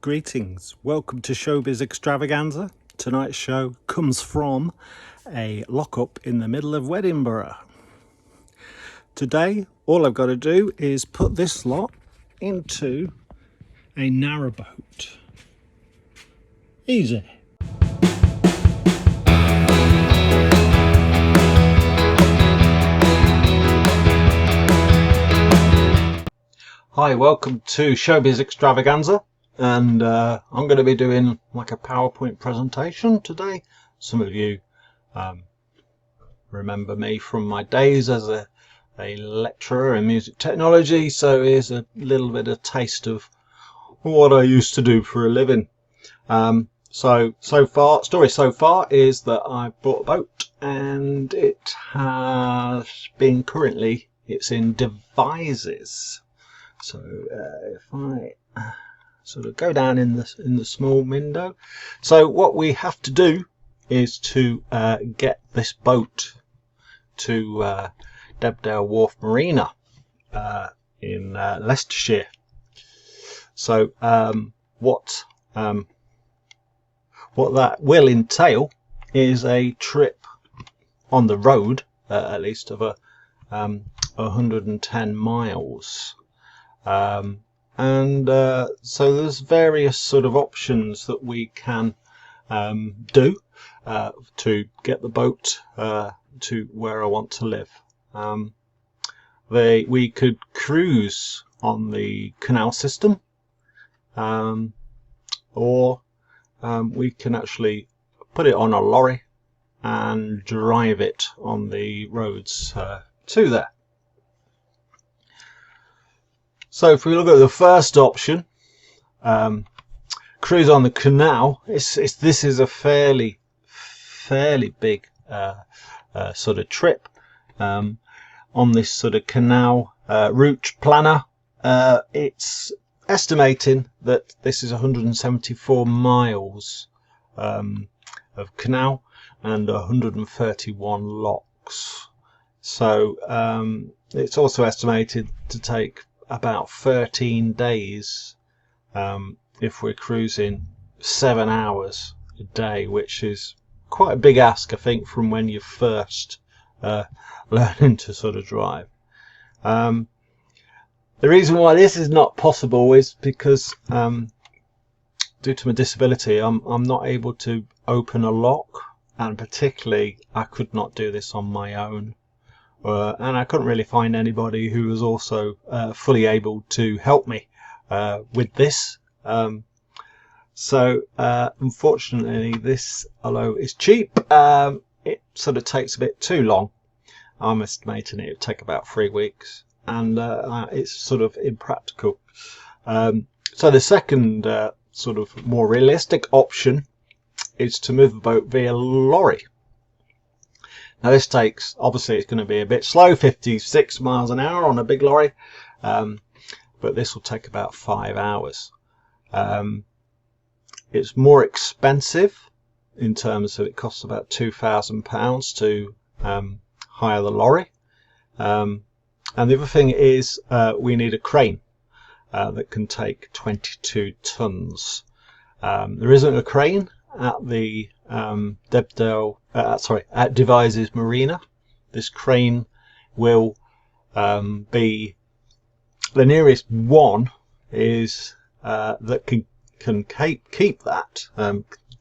Greetings, welcome to Showbiz Extravaganza. Tonight's show comes from a lockup in the middle of Edinburgh. Today, all I've got to do is put this lot into a narrowboat. Easy. Hi, welcome to Showbiz Extravaganza, and I'm going to be doing like a PowerPoint presentation today. Some of you remember me from my days as a lecturer in music technology, so here's a little bit of taste of what I used to do for a living. So far is that I've bought a boat, and it has been it's in Devizes. So if I sort of go down in the small window, so what we have to do is to get this boat to Debdale Wharf Marina in Leicestershire. So what that will entail is a trip on the road, at least of 110 miles. So there's various sort of options that we can do to get the boat to where I want to live. We could cruise on the canal system, or we can actually put it on a lorry and drive it on the roads to there. So if we look at the first option, cruise on the canal, this is a fairly big sort of trip on this sort of canal route planner. It's estimating that this is 174 miles of canal and 131 locks. So it's also estimated to take about 13 days if we're cruising 7 hours a day, which is quite a big ask, I think, from when you're first learning to sort of drive. The reason why this is not possible is because due to my disability, I'm not able to open a lock, and particularly I could not do this on my own. And I couldn't really find anybody who was also fully able to help me with this. Unfortunately, this, although it's cheap, it sort of takes a bit too long. I'm estimating it would take about 3 weeks, and it's sort of impractical. So the second sort of more realistic option is to move the boat via lorry. Now this takes, obviously it's going to be a bit slow, 56 miles an hour on a big lorry, but this will take about 5 hours. It's more expensive in terms of it costs about £2,000 to hire the lorry. And the other thing is we need a crane that can take 22 tons. There isn't a crane at the at Devizes Marina. This crane will be the nearest one is that can keep that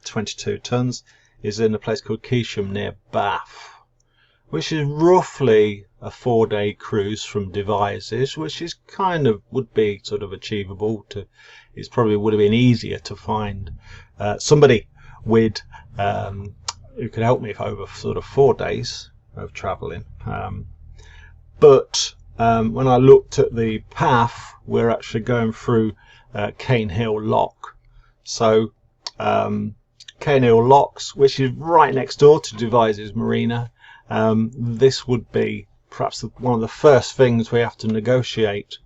22 tons is in a place called Keesham near Bath, which is roughly a 4-day cruise from Devizes, which is kind of would be sort of achievable. It probably would have been easier to find somebody with who could help me for over sort of 4 days of travelling. But when I looked at the path, we're actually going through Cane Hill Lock. So Cane Hill Locks, which is right next door to Devizes Marina, this would be perhaps one of the first things we have to negotiate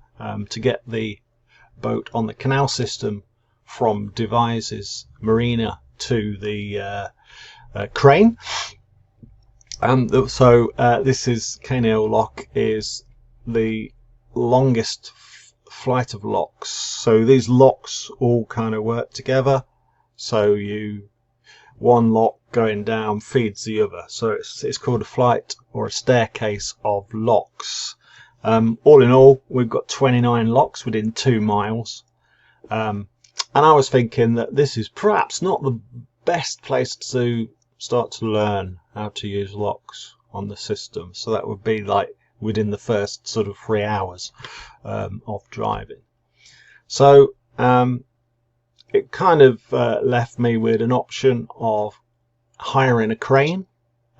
to get the boat on the canal system from Devizes Marina to the crane. This is Cane Hill Lock is the longest flight of locks. So these locks all kind of work together. So one lock going down feeds the other. So it's called a flight or a staircase of locks. All in all, we've got 29 locks within 2 miles. And I was thinking that this is perhaps not the best place to start to learn how to use locks on the system. So that would be like within the first sort of 3 hours of driving. So it kind of left me with an option of hiring a crane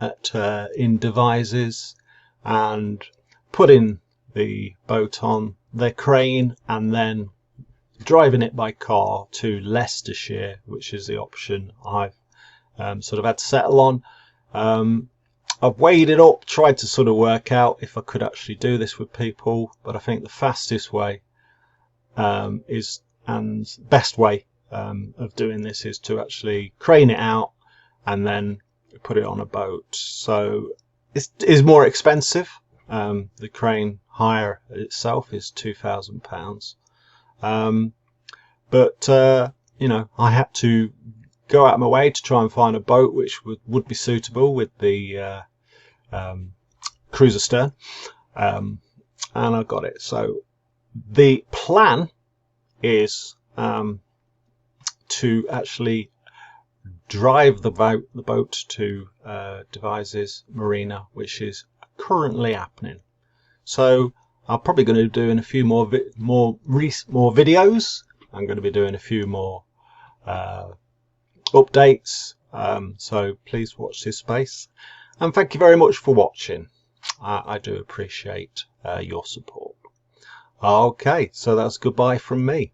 in Devizes and putting the boat on the crane and then driving it by car to Leicestershire, which is the option I've sort of had to settle on. I've weighed it up, tried to sort of work out if I could actually do this with people, but I think the fastest way and best way of doing this is to actually crane it out and then put it on a boat. So it is more expensive. The crane hire itself is £2,000. But you know, I had to go out of my way to try and find a boat which would be suitable with the cruiser stern, and I got it. So the plan is to actually drive the boat to Devizes Marina, which is currently happening. So I'm probably going to be doing a few more videos. I'm going to be doing a few more updates. So please watch this space, and thank you very much for watching. I do appreciate your support. Okay, so that's goodbye from me.